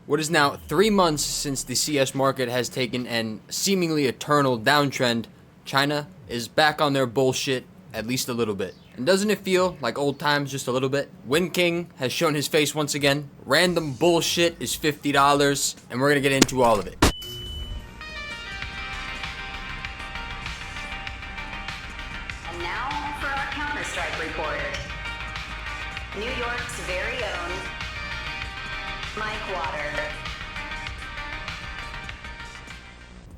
What is now 3 months since the CS market has taken an seemingly eternal downtrend, China is back on their bullshit at least a little bit. And doesn't it feel like old times just a little bit? Windking has shown his face once again. Random bullshit is $50, and we're gonna get into all of it. And now for our Counter-Strike report. New York's very own Mike Water.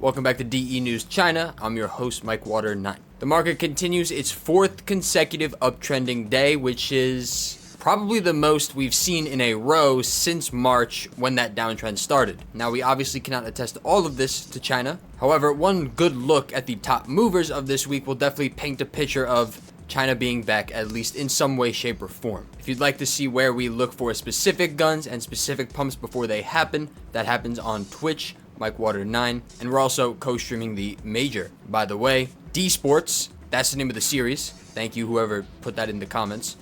Welcome back to DE News China. I'm your host, Mike Water 9. The market continues its fourth consecutive uptrending day, which is probably the most we've seen in a row since March when that downtrend started. Now, we obviously cannot attest all of this to China. However, one good look at the top movers of this week will definitely paint a picture of China being back, at least in some way, shape, or form. If you'd like to see where we look for specific guns and specific pumps before they happen, that happens on Twitch, Mike Water 9, and we're also co-streaming the Major. By the way, D Sports, that's the name of the series. Thank you, whoever put that in the comments.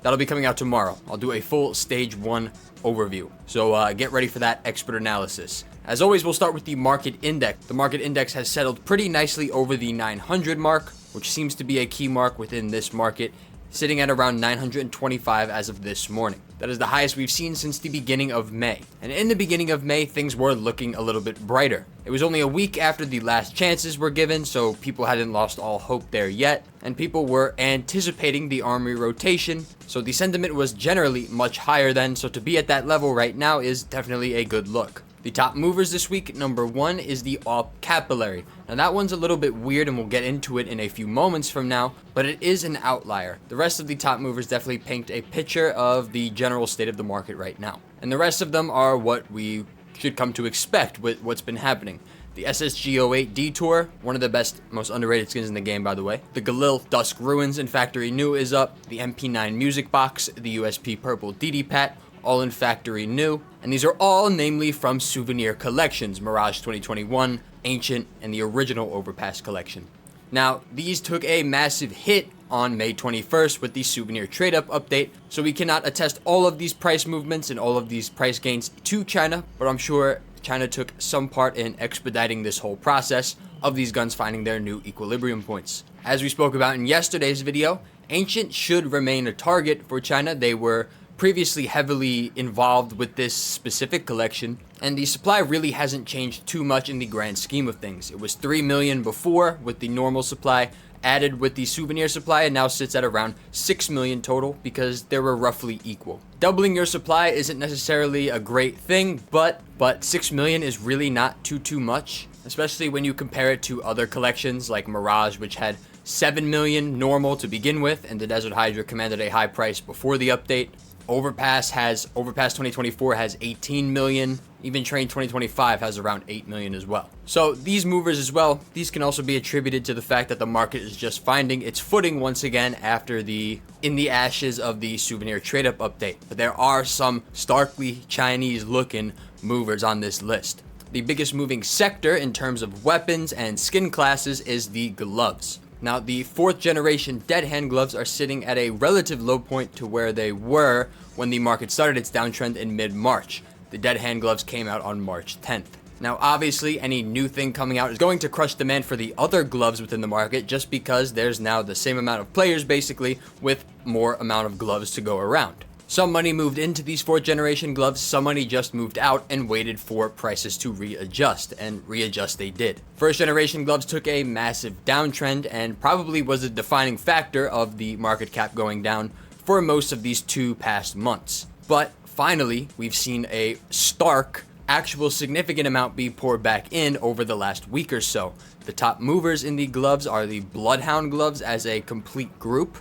That'll be coming out tomorrow. I'll do a full Stage 1 overview, so get ready for that expert analysis. As always, we'll start with the market index. The market index has settled pretty nicely over the 900 mark, which seems to be a key mark within this market, sitting at around 925 as of this morning. That is the highest we've seen since the beginning of May. And in the beginning of May, things were looking a little bit brighter. It was only a week after the last chances were given, so people hadn't lost all hope there yet, and people were anticipating the army rotation, so the sentiment was generally much higher then, so to be at that level right now is definitely a good look. The top movers this week, number 1 is the AWP capillary. Now that one's a little bit weird and we'll get into it in a few moments from now, but it is an outlier. The rest of the top movers definitely paint a picture of the general state of the market right now. And the rest of them are what we should come to expect with what's been happening. The SSG-08 Detour, one of the best, most underrated skins in the game, by the way. The Galil Dusk Ruins in Factory New is up. The MP9 Music Box, the USP Purple DD-Pat, all in Factory New, and these are all namely from souvenir collections, Mirage 2021, Ancient, and the original Overpass collection. Now, these took a massive hit on May 21st with the souvenir trade-up update, so we cannot attest all of these price movements and all of these price gains to China, but I'm sure China took some part in expediting this whole process of these guns finding their new equilibrium points. As we spoke about in yesterday's video, Ancient should remain a target for China. They were previously heavily involved with this specific collection, and the supply really hasn't changed too much in the grand scheme of things. It was 3 million before with the normal supply, added with the souvenir supply, and now sits at around 6 million total because they were roughly equal. Doubling your supply isn't necessarily a great thing, but 6 million is really not too much, especially when you compare it to other collections like Mirage, which had 7 million normal to begin with, and the Desert Hydra commanded a high price before the update. Overpass 2024 has 18 million. Even Train 2025 has around 8 million as well. So these movers as well, these can also be attributed to the fact that the market is just finding its footing once again after in the ashes of the souvenir trade-up update. But there are some starkly Chinese looking movers on this list. The biggest moving sector in terms of weapons and skin classes is the gloves. Now, the 4th generation dead hand gloves are sitting at a relative low point to where they were when the market started its downtrend in mid-March. The dead hand gloves came out on March 10th. Now, obviously, any new thing coming out is going to crush demand for the other gloves within the market just because there's now the same amount of players, basically, with more amount of gloves to go around. Some money moved into these 4th generation gloves, some money just moved out and waited for prices to readjust, and readjust they did. 1st generation gloves took a massive downtrend and probably was a defining factor of the market cap going down for most of these 2 past months. But finally, we've seen a stark, actual significant amount be poured back in over the last week or so. The top movers in the gloves are the Bloodhound gloves as a complete group,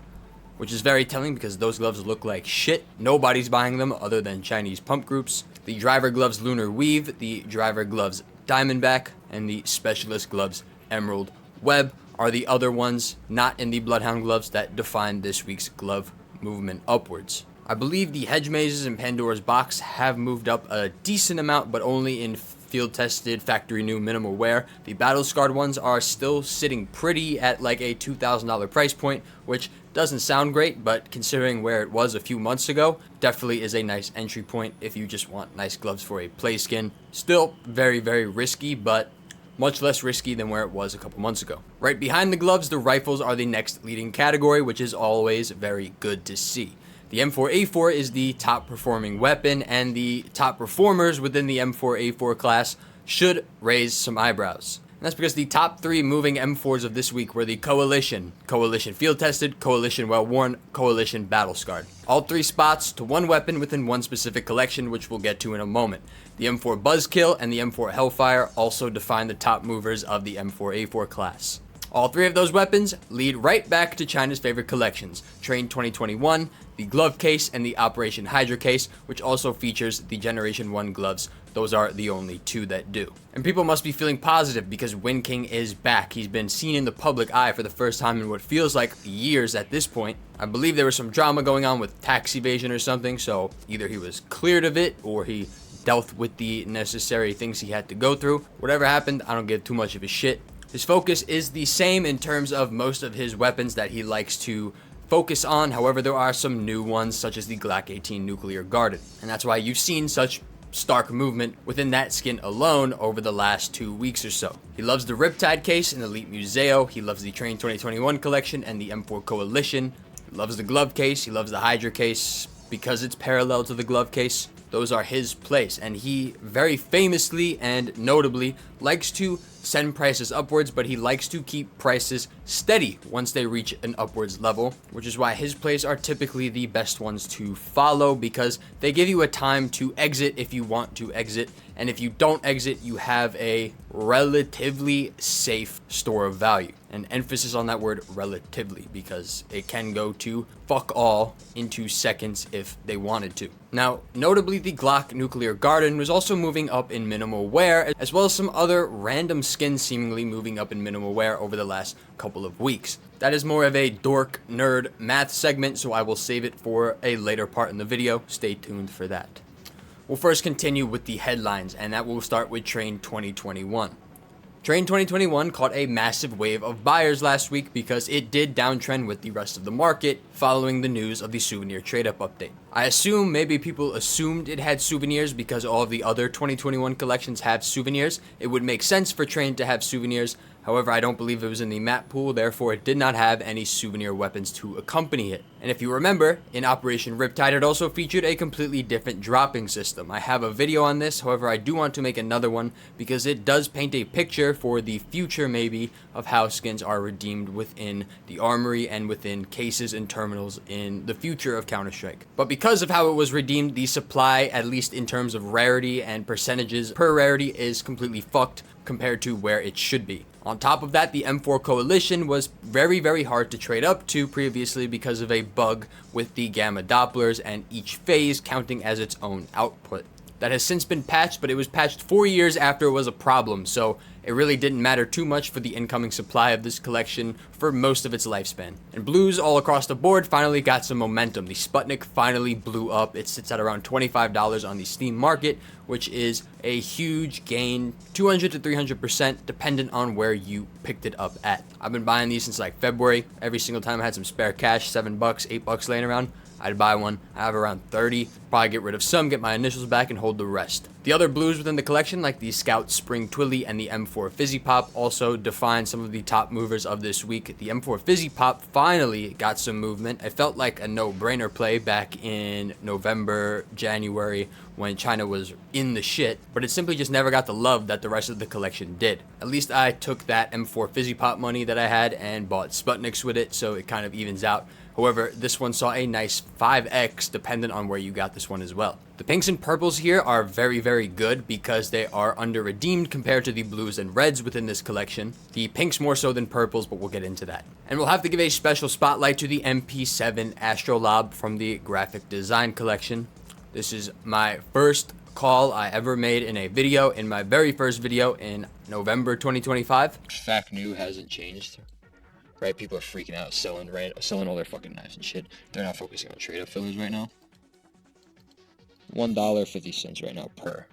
which is very telling because those gloves look like shit. Nobody's buying them other than Chinese pump groups. The driver gloves Lunar Weave, the driver gloves Diamondback, and the specialist gloves Emerald Web are the other ones not in the Bloodhound gloves that define this week's glove movement upwards. I believe the Hedge Mazes and Pandora's Box have moved up a decent amount, but only in field tested, factory new minimal wear. The battle scarred ones are still sitting pretty at like a $2,000 price point, which Doesn't sound great, but considering where it was a few months ago, definitely is a nice entry point if you just want nice gloves for a play skin. Still very, very risky, but much less risky than where it was a couple months ago. Right behind the gloves, the rifles are the next leading category, which is always very good to see. The M4A4 is the top performing weapon, and the top performers within the M4A4 class should raise some eyebrows. And that's because the top 3 moving M4s of this week were the Coalition, Coalition Field Tested, Coalition Well Worn, Coalition Battle Scarred. All 3 spots to one weapon within one specific collection, which we'll get to in a moment. The M4 Buzzkill and the M4 Hellfire also define the top movers of the M4A4 class. All 3 of those weapons lead right back to China's favorite collections, Train 2021, the Glove Case, and the Operation Hydra Case, which also features the Generation 1 gloves. Those are the only 2 that do. And people must be feeling positive because Windking is back. He's been seen in the public eye for the first time in what feels like years at this point. I believe there was some drama going on with tax evasion or something, so either he was cleared of it or he dealt with the necessary things he had to go through. Whatever happened, I don't give too much of a shit. His focus is the same in terms of most of his weapons that he likes to focus on. However, there are some new ones such as the Glock 18 Nuclear Guarded. And that's why you've seen such stark movement within that skin alone over the last 2 weeks or so. He loves the Riptide case in Elite Museo. He loves the Train 2021 collection and the M4 Coalition. He loves the glove case. He loves the Hydra case because it's parallel to the glove case. Those are his place, and he very famously and notably likes to send prices upwards, but he likes to keep prices steady once they reach an upwards level, which is why his plays are typically the best ones to follow because they give you a time to exit if you want to exit, and if you don't exit, you have a relatively safe store of value. An emphasis on that word relatively because it can go to fuck all in 2 seconds if they wanted to. Now, notably, the Glock Nuclear Garden was also moving up in minimal wear, as well as some other random skins seemingly moving up in minimal wear over the last couple of weeks. That is more of a dork nerd math segment, so I will save it for a later part in the video. Stay tuned for that. We'll first continue with the headlines, and that will start with Train 2021. Train 2021 caught a massive wave of buyers last week because it did downtrend with the rest of the market following the news of the souvenir trade-up update. I assume maybe people assumed it had souvenirs because all of the other 2021 collections have souvenirs. It would make sense for Train to have souvenirs. However, I don't believe it was in the map pool, therefore it did not have any souvenir weapons to accompany it. And if you remember, in Operation Riptide, it also featured a completely different dropping system. I have a video on this, however, I do want to make another one because it does paint a picture for the future, maybe, of how skins are redeemed within the armory and within cases and terminals in the future of Counter-Strike. But because of how it was redeemed, the supply, at least in terms of rarity and percentages per rarity, is completely fucked compared to where it should be. On top of that, the M4 Coalition was very, very hard to trade up to previously because of a bug with the gamma Dopplers and each phase counting as its own output. That has since been patched, but it was patched 4 years after it was a problem, so it really didn't matter too much for the incoming supply of this collection for most of its lifespan. And blues all across the board finally got some momentum. The Sputnik finally blew up. It sits at around $25 on the Steam market, which is a huge gain, 200 to 300% dependent on where you picked it up at. I've been buying these since like February. Every single time I had some spare cash, $7, $8 laying around, I'd buy one. I have around 30. Probably get rid of some, get my initials back, and hold the rest. The other blues within the collection, like the Scout Spring Twilly and the M4 Fizzy Pop, also define some of the top movers of this week. The M4 Fizzy Pop finally got some movement. It felt like a no-brainer play back in November, January, when China was in the shit, but it simply just never got the love that the rest of the collection did. At least I took that M4 Fizzy Pop money that I had and bought Sputniks with it, so it kind of evens out. However, this one saw a nice 5x dependent on where you got this one as well. The pinks and purples here are very, very good because they are under redeemed compared to the blues and reds within this collection. The pinks more so than purples, but we'll get into that. And we'll have to give a special spotlight to the MP7 Astrolabe from the graphic design collection. This is my first call I ever made in a video, in my very first video in November 2025. Fact new hasn't changed. Right, people are freaking out, selling all their fucking knives and shit. They're not focusing on trade-up fillers right now. $1.50 right now per.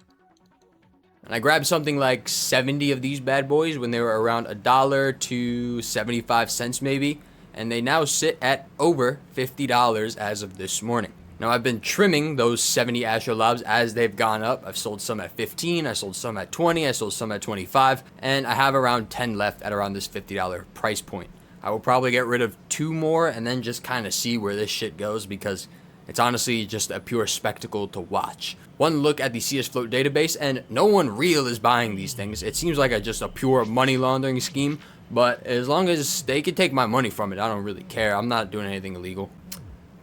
And I grabbed something like 70 of these bad boys when they were around $1 to 75 cents maybe. and they now sit at over $50 as of this morning. Now, I've been trimming those 70 Astrolabes as they've gone up. I've sold some at 15, I sold some at 20, I sold some at 25, and I have around 10 left at around this $50 price point. I will probably get rid of 2 more and then just kind of see where this shit goes, because it's honestly just a pure spectacle to watch. One look at the CS Float database, and no one real is buying these things. It seems like just a pure money laundering scheme, but as long as they can take my money from it, I don't really care. I'm not doing anything illegal.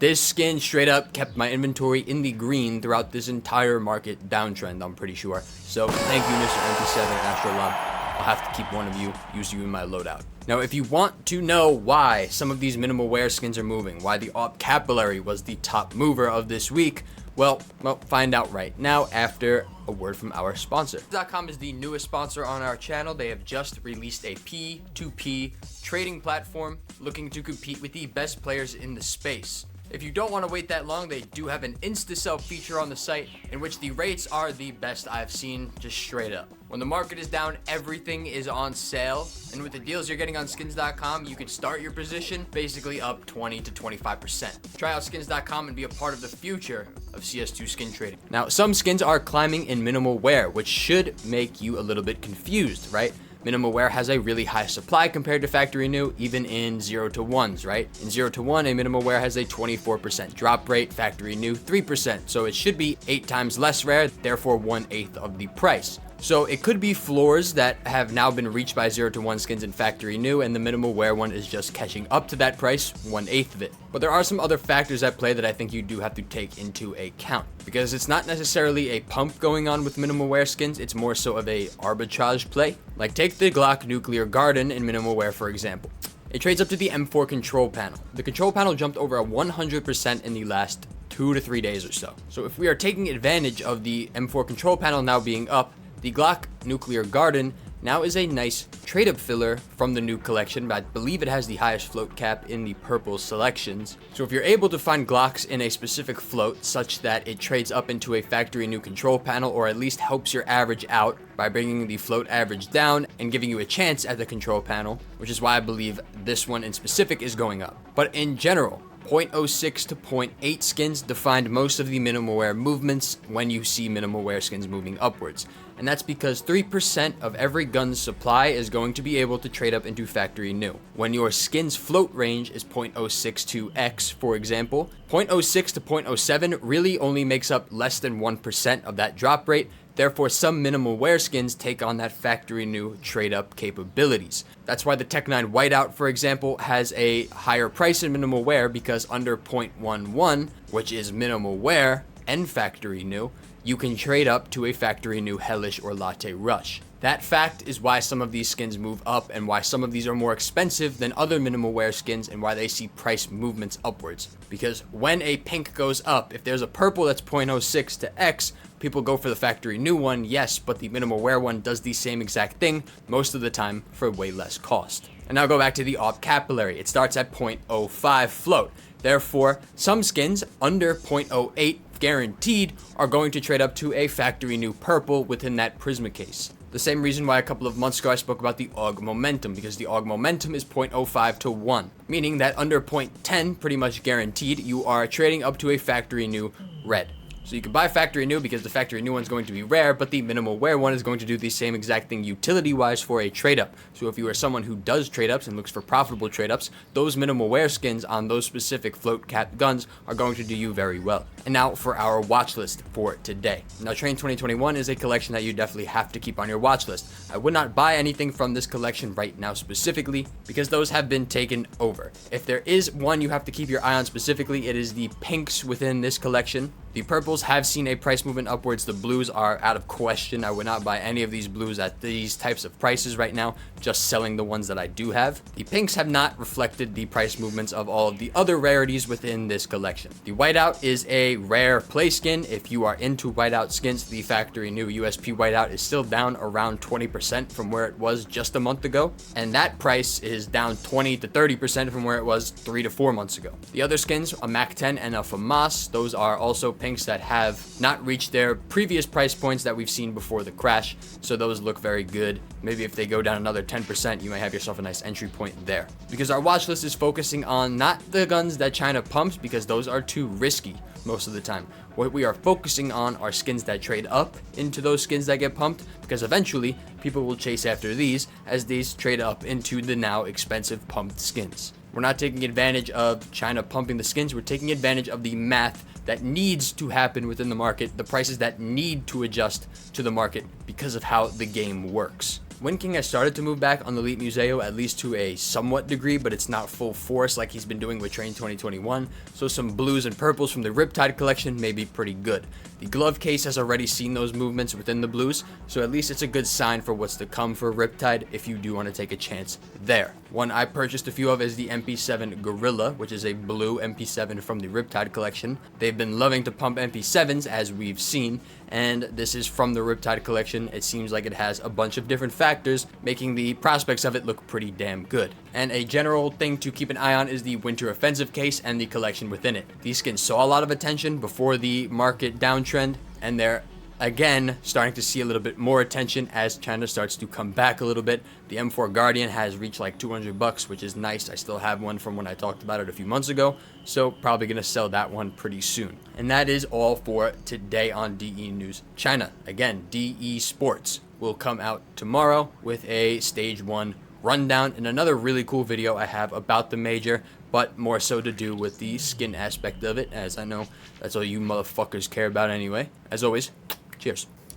This skin straight up kept my inventory in the green throughout this entire market downtrend, I'm pretty sure. So thank you, Mr. MP7 Astrolabe. I'll have to keep one of you, use you in my loadout. Now, if you want to know why some of these minimal wear skins are moving, why the AWP Capillary was the top mover of this week, well, find out right now after a word from our sponsor. Skins.com is the newest sponsor on our channel. They have just released a P2P trading platform looking to compete with the best players in the space. If you don't want to wait that long, they do have an insta-sell feature on the site in which the rates are the best I've seen, just straight up. When the market is down, everything is on sale, and with the deals you're getting on skins.com, you can start your position basically up 20 to 25%. Try out skins.com and be a part of the future of CS2 skin trading. Now, some skins are climbing in minimal wear, which should make you a little bit confused, right? Minimal wear has a really high supply compared to factory new, even in 0 to 1s, right? In 0 to 1, a minimal wear has a 24% drop rate, factory new 3%, so it should be 8 times less rare, therefore 1/8 of the price. So it could be floors that have now been reached by 0 to 1 skins in factory new, and the minimal wear one is just catching up to that price, 1/8 of it. But there are some other factors at play that I think you do have to take into account, because it's not necessarily a pump going on with minimal wear skins, it's more so of a arbitrage play. Like take the Glock Nuclear Garden in minimal wear, for example. It trades up to the M4 control panel. The control panel jumped over 100% in the last 2 to 3 days or so. So if we are taking advantage of the M4 control panel now being up, the Glock Nuclear Garden now is a nice trade-up filler from the new collection, but I believe it has the highest float cap in the purple selections. So if you're able to find Glocks in a specific float such that it trades up into a factory new control panel, or at least helps your average out by bringing the float average down and giving you a chance at the control panel, which is why I believe this one in specific is going up. But in general, 0.06 to 0.8 skins defined most of the minimal wear movements when you see minimal wear skins moving upwards. And that's because 3% of every gun's supply is going to be able to trade up into factory new. When your skin's float range is 0.062x, for example, 0.06 to 0.07 really only makes up less than 1% of that drop rate. Therefore, some minimal wear skins take on that factory new trade-up capabilities. That's why the Tech 9 Whiteout, for example, has a higher price in minimal wear, because under 0.11, which is minimal wear and factory new, you can trade up to a factory new Hellish or Latte Rush. That fact is why some of these skins move up, and why some of these are more expensive than other minimal wear skins, and why they see price movements upwards. Because when a pink goes up, if there's a purple that's 0.06 to X, people go for the factory new one, yes, but the minimal wear one does the same exact thing most of the time for way less cost. And now go back to the AWP Capillary. It starts at 0.05 float. Therefore, some skins under 0.08 guaranteed are going to trade up to a factory new purple within that Prisma case. The same reason why a couple of months ago I spoke about the AUG Momentum, because the AUG Momentum is 0.05 to 1, meaning that under 0.10, pretty much guaranteed, you are trading up to a factory new red. So you can buy factory new because the factory new one's going to be rare, but the minimal wear one is going to do the same exact thing utility-wise for a trade-up. So if you are someone who does trade-ups and looks for profitable trade-ups, those minimal wear skins on those specific float cap guns are going to do you very well. And now for our watch list for today. Now, Train 2021 is a collection that you definitely have to keep on your watch list. I would not buy anything from this collection right now specifically, because those have been taken over. If there is one you have to keep your eye on specifically, it is the pinks within this collection. The purples have seen a price movement upwards. The blues are out of question. I would not buy any of these blues at these types of prices right now, just selling the ones that I do have. The pinks have not reflected the price movements of all of the other rarities within this collection. The whiteout is a rare play skin. If you are into whiteout skins, the factory new USP whiteout is still down around 20% from where it was just a month ago. And that price is down 20 to 30% from where it was 3 to 4 months ago. The other skins, a MAC 10 and a FAMAS, those are also pinks that have not reached their previous price points that we've seen before the crash, so those look very good. Maybe if they go down another 10%, you might have yourself a nice entry point there. Because our watch list is focusing on not the guns that China pumps, because those are too risky most of the time. What we are focusing on are skins that trade up into those skins that get pumped, because eventually people will chase after these as these trade up into the now expensive pumped skins. We're not taking advantage of China pumping the skins, we're taking advantage of the math that needs to happen within the market, the prices that need to adjust to the market because of how the game works. Windking has started to move back on the Elite Museo, at least to a somewhat degree, but it's not full force like he's been doing with Train 2021, so some blues and purples from the Riptide collection may be pretty good. The glove case has already seen those movements within the blues, so at least it's a good sign for what's to come for Riptide if you do want to take a chance there. One I purchased a few of is the MP7 Gorilla, which is a blue MP7 from the Riptide collection. They've been loving to pump MP7s, as we've seen, and this is from the Riptide collection. It seems like it has a bunch of different factors, making the prospects of it look pretty damn good. And a general thing to keep an eye on is the Winter Offensive case and the collection within it. These skins saw a lot of attention before the market downtrend, and they're again starting to see a little bit more attention as China starts to come back a little bit. The M4 Guardian has reached like $200, which is nice. I still have one from when I talked about it a few months ago, so probably gonna sell that one pretty soon. And that is all for today on DE News China. Again, DE Sports will come out tomorrow with a stage 1 rundown and another really cool video I have about the major, but more so to do with the skin aspect of it, as I know that's all you motherfuckers care about anyway. As always, cheers.